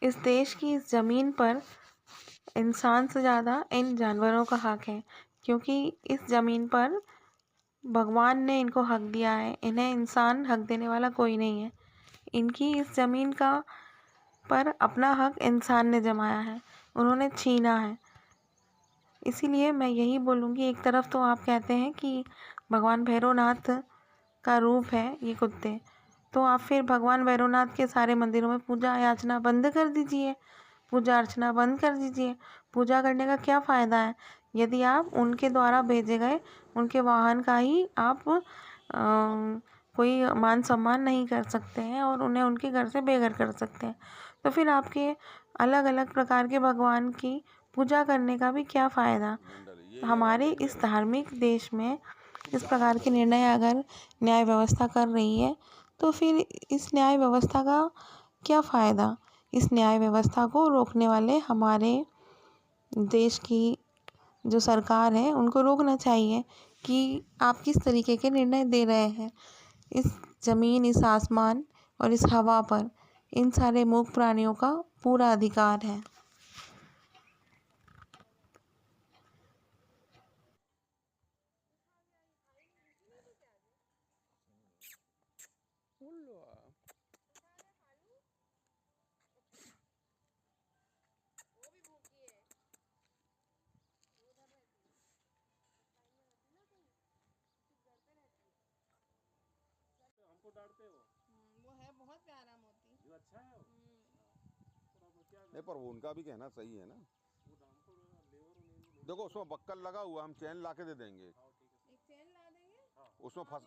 इस देश की इस ज़मीन पर इंसान से ज़्यादा इन जानवरों का हक है, क्योंकि इस ज़मीन पर भगवान ने इनको हक दिया है। इन्हें इंसान हक देने वाला कोई नहीं है। इनकी इस ज़मीन का पर अपना हक इंसान ने जमाया है, उन्होंने छीना है। इसीलिए मैं यही बोलूँगी, एक तरफ तो आप कहते हैं कि भगवान भैरवनाथ का रूप है ये कुत्ते, तो आप फिर भगवान भैरवनाथ के सारे मंदिरों में पूजा याचना बंद कर दीजिए, पूजा अर्चना बंद कर दीजिए। पूजा करने का क्या फ़ायदा है यदि आप उनके द्वारा भेजे गए उनके वाहन का ही आप कोई मान सम्मान नहीं कर सकते हैं और उन्हें उनके घर से बेघर कर सकते हैं। तो फिर आपके अलग अलग प्रकार के भगवान की पूजा करने का भी क्या फ़ायदा। हमारे इस धार्मिक देश में इस प्रकार के निर्णय अगर न्याय व्यवस्था कर रही है, तो फिर इस न्याय व्यवस्था का क्या फ़ायदा। इस न्याय व्यवस्था को रोकने वाले हमारे देश की जो सरकार है, उनको रोकना चाहिए कि आप किस तरीके के निर्णय दे रहे हैं। इस ज़मीन, इस आसमान और इस हवा पर इन सारे मूक प्राणियों का पूरा अधिकार है। हमको डांटते हो। वो है बहुत प्यारा मोती। जो अच्छा है वो। पर अब क्या नहीं, पर वो उनका भी कहना सही है ना। वो हमको लेबर नहीं देखो उसमें बक्कल लगा हुआ, हम चैन ला के दे देंगे। हाँ ठीक है। एक चैन ला देंगे। उसमें फंस